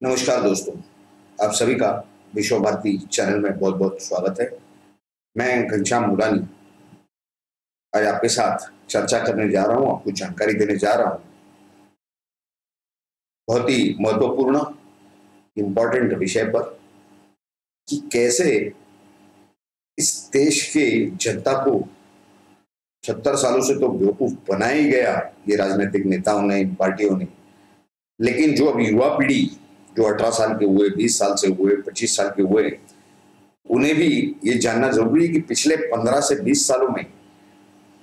नमस्कार दोस्तों, आप सभी का विश्व भारती चैनल में बहुत बहुत स्वागत है। मैं घनश्याम मुरानी आज आपके साथ चर्चा करने जा रहा हूँ, आपको जानकारी देने जा रहा हूँ बहुत ही महत्वपूर्ण इम्पोर्टेंट विषय पर कि कैसे इस देश के जनता को 70 सालों से तो बेवकूफ बनाया ही गया ये राजनीतिक नेताओं ने, इन पार्टियों ने, लेकिन जो अब युवा पीढ़ी जो 18 साल के हुए, 20 साल से हुए, 25 साल के हुए, उन्हें भी ये जानना जरूरी है कि पिछले 15 से 20 सालों में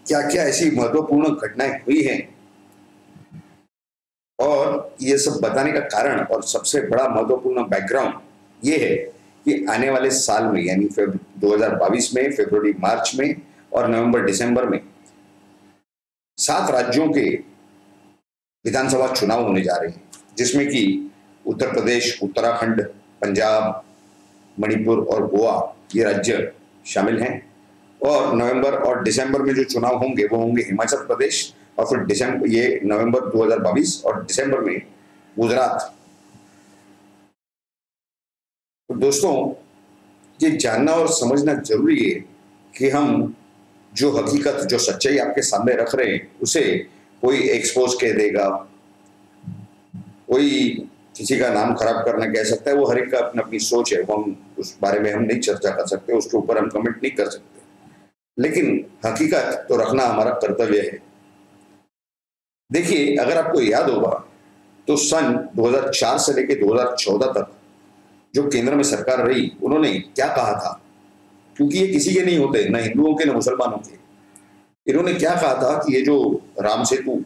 क्या क्या ऐसी महत्वपूर्ण घटनाएं हुई हैं। और ये सब बताने का कारण और सबसे बड़ा महत्वपूर्ण बैकग्राउंड ये है कि आने वाले साल में यानी 2022 में फरवरी मार्च में और नवंबर दिसंबर में 7 राज्यों के विधानसभा चुनाव होने जा रहे हैं, जिसमें कि उत्तर प्रदेश, उत्तराखंड, पंजाब, मणिपुर और गोवा ये राज्य शामिल हैं। और नवंबर और दिसंबर में जो चुनाव होंगे वो होंगे हिमाचल प्रदेश और फिर दिसंबर ये नवंबर 2022 और दिसंबर में गुजरात। तो दोस्तों, ये जानना और समझना जरूरी है कि हम जो हकीकत, जो सच्चाई आपके सामने रख रहे हैं उसे कोई एक्सपोज कह देगा, कोई किसी का नाम खराब करना कह सकता है, वो हर एक का अपनी अपनी सोच है, वो हम उस बारे में हम नहीं चर्चा कर सकते, उसके ऊपर हम कमेंट नहीं कर सकते, लेकिन हकीकत तो रखना हमारा कर्तव्य है। देखिए, अगर आपको याद होगा तो सन 2004 से लेकर 2014 तक जो केंद्र में सरकार रही, उन्होंने क्या कहा था, क्योंकि ये किसी के नहीं होते, न हिंदुओं के न मुसलमानों के। इन्होंने क्या कहा था कि ये जो राम सेतु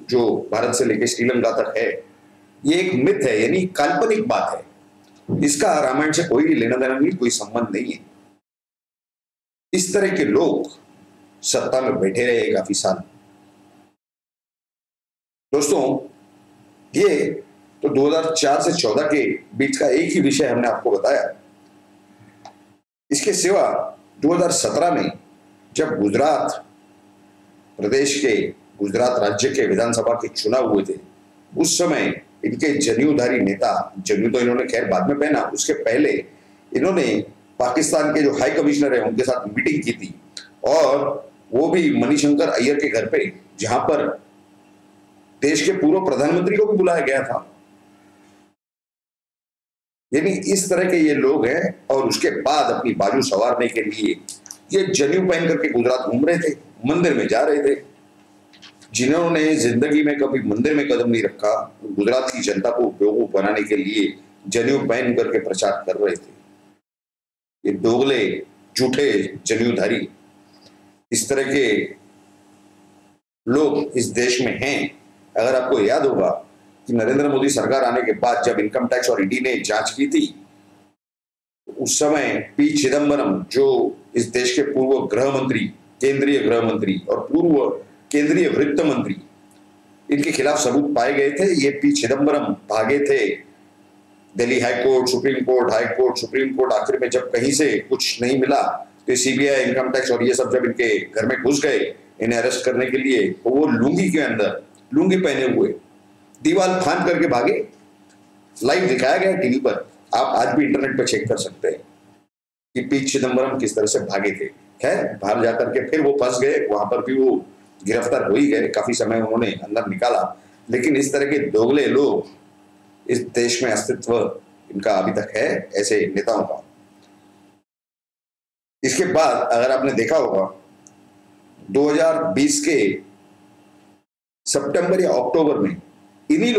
जो भारत से लेकर श्रीलंका तक है, ये एक मिथ है, यानी काल्पनिक बात है, इसका रामायण से कोई लेना देना नहीं, कोई संबंध नहीं है। इस तरह के लोग सत्ता में बैठे रहे काफी साल। दोस्तों, ये तो 2004 से 14 के बीच का एक ही विषय हमने आपको बताया। इसके सिवा 2017 में जब गुजरात प्रदेश के, गुजरात राज्य के विधानसभा के चुनाव हुए थे, उस समय इनके जनेऊधारी नेता, जनेऊ तो इन्होंने खैर बाद में पहना, उसके पहले इन्होंने पाकिस्तान के जो हाई कमिश्नर है उनके साथ मीटिंग की थी, और वो भी मणिशंकर अय्यर के घर पे, जहां पर देश के पूर्व प्रधानमंत्री को भी बुलाया गया था। यानी इस तरह के ये लोग हैं, और उसके बाद अपनी बाजू संवारने के लिए ये जनेऊ पहन करके गुजरात घूम रहे थे, मंदिर में जा रहे थे। जिन्होंने जिंदगी में कभी मंदिर में कदम नहीं रखा, गुजरात की जनता को बेवकूफ बनाने के लिए जनेऊ पहन करके प्रचार कर रहे थे। ये दोगले, झूठे जनेऊधारी, इस तरह के लोग इस देश में हैं। अगर आपको याद होगा कि नरेंद्र मोदी सरकार आने के बाद जब इनकम टैक्स और ईडी ने जांच की थी, उस समय पी चिदंबरम जो इस देश के पूर्व गृह मंत्री, केंद्रीय गृह मंत्री और पूर्व केंद्रीय वित्त मंत्री, इनके खिलाफ सबूत पाए गए थे। ये पी चिदंबरम भागे थे Delhi high court, supreme court, high court, supreme court. आखिर में जब कहीं से कुछ नहीं मिला तो सीबीआई, इनकम टैक्स और ये सब जब इनके घर में घुस गए इन्हें अरेस्ट करने के लिए, तो वो लुंगी के अंदर, लुंगी पहने हुए दीवार फांद करके भागे। लाइव दिखाया गया टीवी पर, आप आज भी इंटरनेट पर चेक कर सकते हैं कि पी चिदंबरम किस तरह से भागे थे। खैर, बाहर जाकर के फिर वो फंस गए, वहां पर भी वो गिरफ्तार हो ही गए, काफी समय उन्होंने अंदर निकाला। लेकिन इस तरह के दोगले लोग इस देश में अस्तित्व इनका अभी तक है, ऐसे नेताओं का। इसके बाद अगर आपने देखा होगा 2020 के सितंबर या अक्टूबर में इन्हीं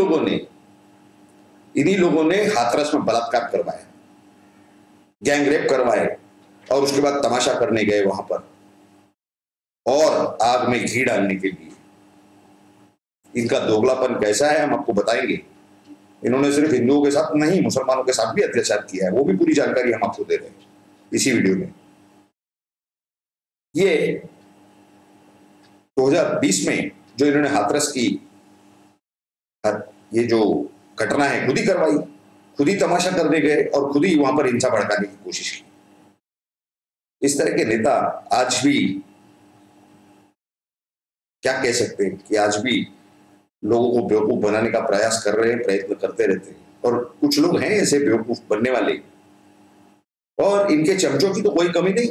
लोगों ने हाथरस में बलात्कार करवाया, गैंग रेप करवाए, और उसके बाद तमाशा करने गए वहां पर, और आग में घी डालने के लिए। इनका दोगलापन कैसा है हम आपको बताएंगे। इन्होंने सिर्फ हिंदुओं के साथ नहीं, मुसलमानों के साथ भी अत्याचार किया है, वो भी पूरी जानकारी हम आपको दे रहे हैं इसी वीडियो में। ये 2020 में जो इन्होंने हाथरस की ये जो घटना है खुद ही करवाई, खुद ही तमाशा करने गए और खुद ही वहां पर हिंसा भड़काने की कोशिश की। इस तरह के नेता आज भी, क्या कह सकते हैं कि आज भी लोगों को बेवकूफ बनाने का प्रयास कर रहे हैं, प्रयत्न करते रहते हैं। और कुछ लोग हैं ऐसे बेवकूफ बनने वाले, और इनके चमचों की तो कोई कमी नहीं।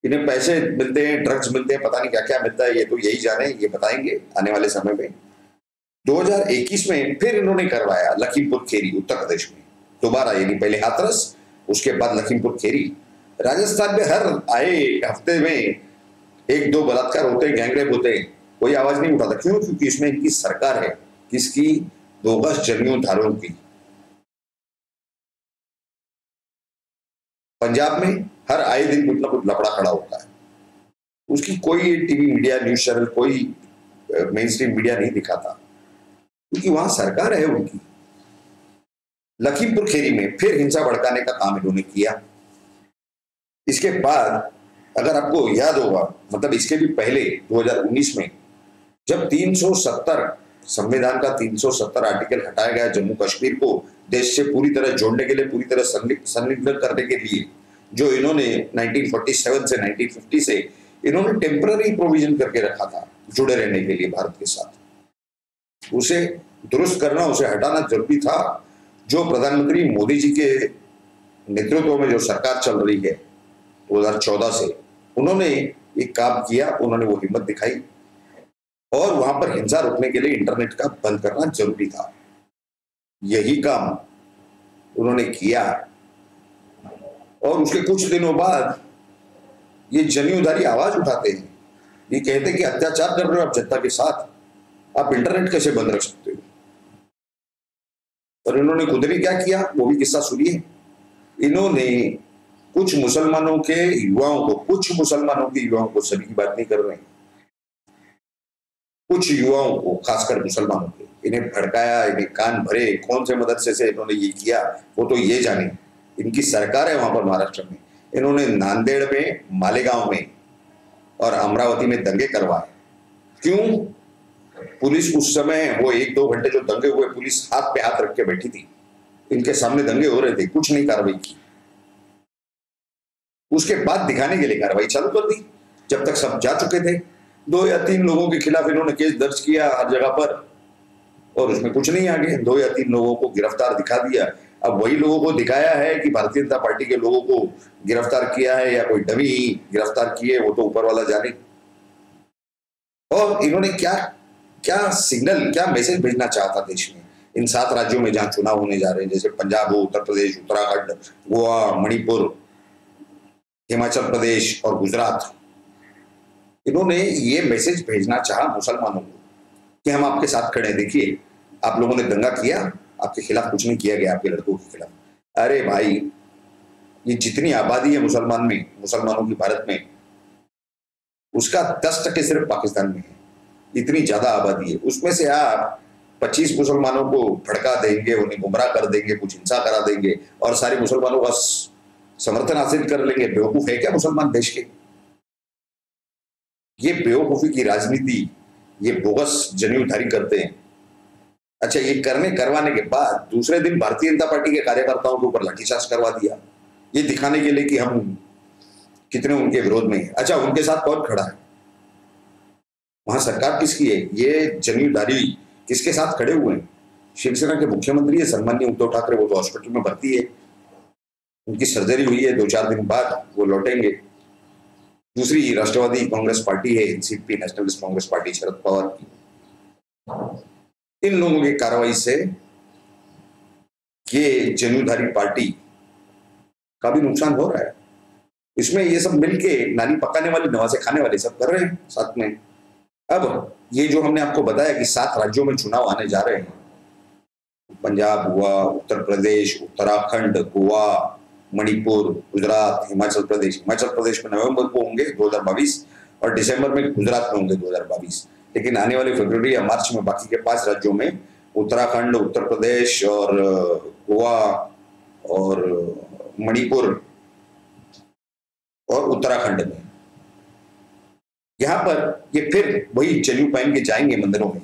इन्हें पैसे मिलते हैं, ड्रग्स मिलते हैं, पता नहीं क्या क्या मिलता है, ये तो यही जाने, ये बताएंगे आने वाले समय में। 2021 में फिर इन्होंने करवाया लखीमपुर खीरी उत्तर प्रदेश में दोबारा, यानी पहले हाथरस, उसके बाद लखीमपुर खीरी। राजस्थान में हर आए हफ्ते में एक दो बलात्कार होते हैं, गैंगरेप होते हैं, कोई आवाज नहीं उठाता। क्यों? क्योंकि इसमें इनकी सरकार है, किसकी? बोगस जनेऊधारियों की। पंजाब में हर आए दिन कुछ ना कुछ लफड़ा खड़ा होता है, उसकी कोई टीवी मीडिया, न्यूज चैनल, कोई मेन स्ट्रीम मीडिया नहीं दिखाता, क्योंकि वहां सरकार है उनकी। लखीमपुर खीरी में फिर हिंसा भड़काने का काम इन्होंने किया। इसके बाद अगर आपको याद होगा, मतलब इसके भी पहले 2019 में जब 370 संविधान का 370 आर्टिकल हटाया गया, जम्मू कश्मीर को देश से पूरी तरह जोड़ने के लिए, पूरी तरह संलग्न करने के लिए, जो इन्होंने 1947 से 1950 से इन्होंने टेम्पररी प्रोविजन करके रखा था जुड़े रहने के लिए भारत के साथ, उसे दुरुस्त करना, उसे हटाना जरूरी था। जो प्रधानमंत्री मोदी जी के नेतृत्व में जो सरकार चल रही है 2014 से, उन्होंने एक काम किया, उन्होंने वो हिम्मत दिखाई, और वहां पर हिंसा रोकने के लिए इंटरनेट का बंद करना जरूरी था। यही काम उन्होंने किया, और उसके कुछ दिनों बाद ये जनेऊधारी आवाज उठाते हैं, ये कहते हैं कि अत्याचार कर रहे हो आप जनता के साथ, आप इंटरनेट कैसे बंद रख सकते हो। और इन्होंने खुद ने क्या किया, वो भी किस्सा सुनिए। इन्होंने कुछ मुसलमानों के युवाओं को, कुछ मुसलमानों के युवाओं को, सभी की बात नहीं कर रहे हैं, कुछ युवाओं को, खासकर मुसलमानों के, इन्हें भड़काया, इन्हें कान भरे। कौन से मदरसे से इन्होंने ये किया वो तो ये जाने, इनकी सरकार है वहां पर महाराष्ट्र में। इन्होंने नांदेड़ में, मालेगांव में और अमरावती में दंगे करवाए। क्यों? पुलिस उस समय, वो 1-2 घंटे जो दंगे हुए, पुलिस हाथ पे हाथ रख के बैठी थी, इनके सामने दंगे हो रहे थे, कुछ नहीं कार्रवाई की। उसके बाद दिखाने के लिए कार्रवाई चालू कर दी, जब तक सब जा चुके थे। 2 या 3 लोगों के खिलाफ इन्होंने केस दर्ज किया हर जगह पर, और उसमें कुछ नहीं आगे। 2 या 3 लोगों को गिरफ्तार दिखा दिया। अब वही लोगों को दिखाया है कि भारतीय जनता पार्टी के लोगों को गिरफ्तार किया है या कोई डमी गिरफ्तार किए, वो तो ऊपर वाला जाने। और इन्होंने क्या क्या सिग्नल, क्या मैसेज भेजना चाहता देश में, इन 7 राज्यों में जहां चुनाव होने जा रहे हैं, जैसे पंजाब हो, उत्तर प्रदेश, उत्तराखंड, गोवा, मणिपुर, हिमाचल प्रदेश और गुजरात। इन्होंने ये मैसेज भेजना चाहा मुसलमानों को कि हम आपके साथ खड़े हैं। देखिए, आप लोगों ने दंगा किया, आपके खिलाफ कुछ नहीं किया गया, आपके लड़कों के खिलाफ। अरे भाई, ये जितनी आबादी है मुसलमान में, मुसलमानों की भारत में, उसका 10% सिर्फ पाकिस्तान में है। इतनी ज्यादा आबादी है, उसमें से आप 25 मुसलमानों को भड़का देंगे, उन्हें गुमराह कर देंगे, कुछ हिंसा करा देंगे, और सारे मुसलमानों का समर्थन हासिल कर लेंगे। बेवकूफ है क्या मुसलमान देश के? ये बेवकूफी की राजनीति ये बोगस जनेऊधारी करते हैं। अच्छा, ये करवाने के बाद दूसरे दिन भारतीय जनता पार्टी के कार्यकर्ताओं के ऊपर लाठीचार्ज करवा दिया, ये दिखाने के लिए कि हम कितने उनके विरोध में हैं। अच्छा, उनके साथ कौन खड़ा है? वहां सरकार किसकी है? ये जनेऊधारी किसके साथ खड़े हुए हैं? शिवसेना के मुख्यमंत्री है सन्माननीय उद्धव ठाकरे, वो तो हॉस्पिटल में भर्ती है, उनकी सर्जरी हुई है, 2-4 दिन बाद वो लौटेंगे। दूसरी राष्ट्रवादी कांग्रेस पार्टी है, NCP, nationalist Congress party Sharad Pawar की। इन लोगों की कार्रवाई से ये जनेऊधारी पार्टी का भी नुकसान हो रहा है। इसमें ये सब मिलके नाली पकाने वाली, नवासे खाने वाले सब कर रहे हैं साथ में। अब ये जो हमने आपको बताया कि 7 राज्यों में चुनाव आने जा रहे हैं, पंजाब हुआ, उत्तर प्रदेश, उत्तराखंड, गोवा, मणिपुर, गुजरात, हिमाचल प्रदेश। हिमाचल प्रदेश में नवंबर को होंगे 2022, और दिसंबर में गुजरात में होंगे 2022। लेकिन आने वाले फरवरी या मार्च में बाकी के 5 राज्यों में, उत्तराखंड, उत्तर प्रदेश और गोवा और मणिपुर और उत्तराखंड में, यहां पर ये फिर वही जनेऊ पहन के जाएंगे मंदिरों में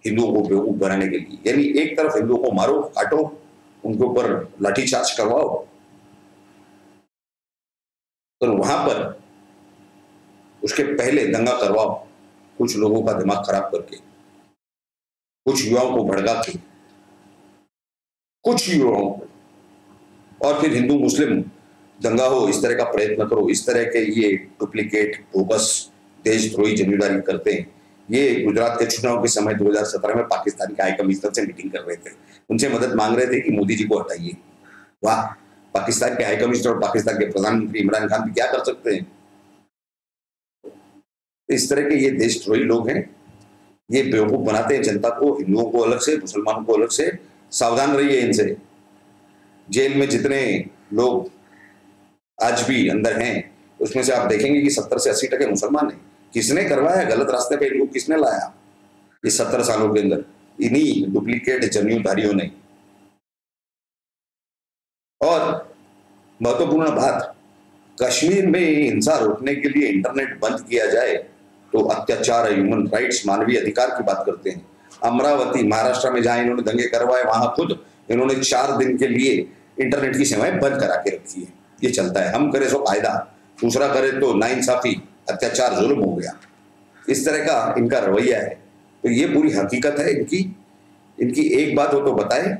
हिंदुओं को बेवकूफ बनाने के लिए। यानी एक तरफ हिंदुओं को मारो, काटो, उनके ऊपर लाठीचार्ज करवाओ, तो वहां पर उसके पहले दंगा करवाओ, कुछ लोगों का दिमाग खराब करके, कुछ युवाओं को भड़का के, कुछ युवाओं को, और फिर हिंदू मुस्लिम दंगा हो इस तरह का प्रयत्न करो, इस तरह के ये डुप्लीकेट बोगस देशद्रोही जमींदारी करते हैं। ये गुजरात के चुनाव के समय 2017 में पाकिस्तान के हाई कमिश्नर से मीटिंग कर रहे थे, उनसे मदद मांग रहे थे कि मोदी जी को हटाइए। वाह, पाकिस्तान के हाई कमिश्नर और पाकिस्तान के प्रधानमंत्री इमरान खान भी क्या कर सकते हैं। इस तरह के ये देशद्रोही लोग हैं, ये बेवकूफ बनाते हैं जनता को, हिंदुओं को अलग से, मुसलमानों को अलग से। सावधान रहिए इनसे। जेल में जितने लोग आज भी अंदर हैं उसमें से आप देखेंगे कि 70 से 80% मुसलमान हैं। किसने करवाया गलत रास्ते पे इनको, किसने लाया इस 70 सालों के अंदर? इन्हीं डुप्लीकेट जनेऊधारियों ने। और महत्वपूर्ण बात, कश्मीर में हिंसा रोकने के लिए इंटरनेट बंद किया जाए तो अत्याचार, ह्यूमन राइट्स, मानवीय अधिकार की बात करते हैं। अमरावती महाराष्ट्र में जहां इन्होंने दंगे करवाए, वहां खुद इन्होंने 4 दिन के लिए इंटरनेट की सेवाएं बंद करा के रखी है। ये चलता है, हम करे सो कायदा, दूसरा करे तो नाइंसाफी, अत्याचार, जुल्म हो गया। इस तरह का इनका रवैया है। तो ये पूरी हकीकत है इनकी एक बात हो तो बताएं,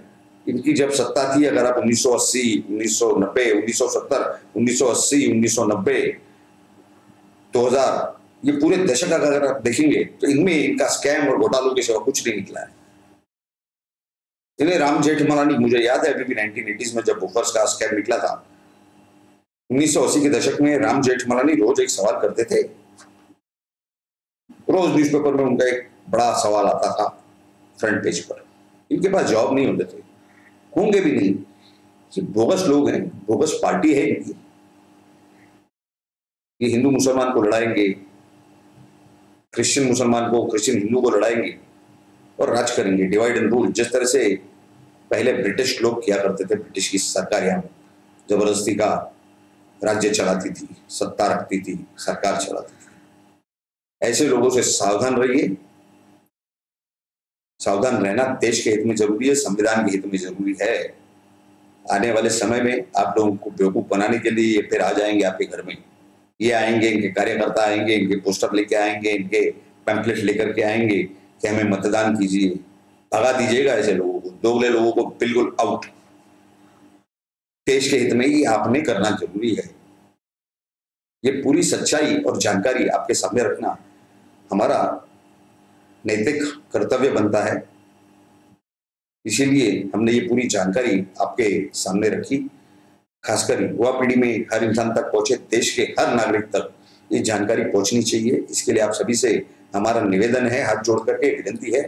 इनकी जब सत्ता थी, अगर आप 1980, 1990, 1970, 1980, 1990, 2000, ये पूरे दशक अगर आप देखेंगे तो इनमें इनका स्कैम और घोटालों के सिवा कुछ नहीं निकला है। इन्हें राम जेठमलानी, मुझे याद है अभी भी 1980s में जब बुफर्स का स्कैम निकला था, 1980 के दशक में राम जेठमलानी रोज एक सवाल करते थे। रोज न्यूज़पेपर में उनका एक बड़ा सवाल आता था फ्रंट पेज पर। इनके पास जवाब नहीं होते थे, होंगे भी नहीं। कि बोगस लोग हैं, बोगस पार्टी है इनकी। ये हिंदू मुसलमान को लड़ाएंगे, क्रिश्चियन मुसलमान को, क्रिश्चियन हिंदू को लड़ाएंगे और राज करेंगे, डिवाइड एंड रूल। जिस तरह से पहले ब्रिटिश लोग किया करते थे, ब्रिटिश की सरकार यहाँ जबरदस्ती का राज्य चलाती थी, सत्ता रखती थी, सरकार चलाती थी। ऐसे लोगों से सावधान रहिए। सावधान रहना देश के हित में जरूरी है, संविधान के हित में जरूरी है। आने वाले समय में आप लोगों को बेवकूफ बनाने के लिए ये फिर आ जाएंगे आपके घर में। ये आएंगे, इनके कार्यकर्ता आएंगे, इनके पोस्टर लेके आएंगे, इनके पैम्पलेट लेकर के आएंगे कि हमें मतदान कीजिए। भगा दीजिएगा ऐसे लोगों को, दोगले लोगों को बिल्कुल आउट। देश के हित में ही आपने करना जरूरी है। ये पूरी सच्चाई और जानकारी आपके सामने रखना हमारा नैतिक कर्तव्य बनता है। इसीलिए हमने ये पूरी जानकारी आपके सामने रखी। खासकर युवा पीढ़ी में हर इंसान तक पहुंचे, देश के हर नागरिक तक ये जानकारी पहुंचनी चाहिए। इसके लिए आप सभी से हमारा निवेदन है, हाथ जोड़ करके विनती है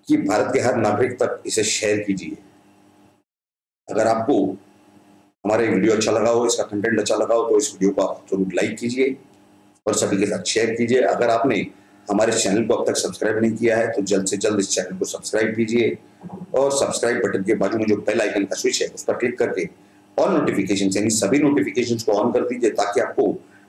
कि भारत के हर नागरिक तक इसे शेयर कीजिए। अगर आपको हमारा वीडियो अच्छा लगा हो, इसका कंटेंट अच्छा लगा हो, तो इस वीडियो को आप जरूर लाइक कीजिए और सभी के साथ शेयर कीजिए। अगर आपने हमारे चैनल को अब तक सब्सक्राइब नहीं किया है तो जल्द से जल्द इस चैनल को सब्सक्राइब कीजिए और सब्सक्राइब बटन के बाजू में जो बेल आइकन का स्विच है उस पर क्लिक करके ऑल नोटिफिकेशन, यानी सभी नोटिफिकेशन को ऑन कर दीजिए, ताकि आपको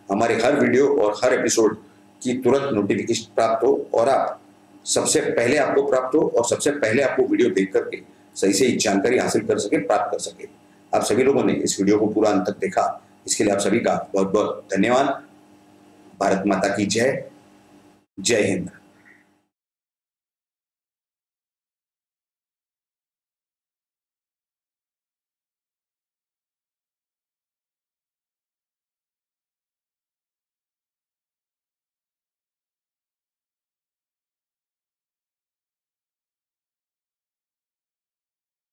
हमारे हर वीडियो और हर एपिसोड की तुरंत नोटिफिकेशन प्राप्त हो और आप सबसे पहले आपको प्राप्त हो और सबसे पहले आपको वीडियो देख करके सही से जानकारी हासिल कर सके, प्राप्त कर सके। आप सभी लोगों ने इस वीडियो को पूरा अंत तक देखा, इसके लिए आप सभी का बहुत बहुत धन्यवाद। भारत माता की जय। जय हिंद।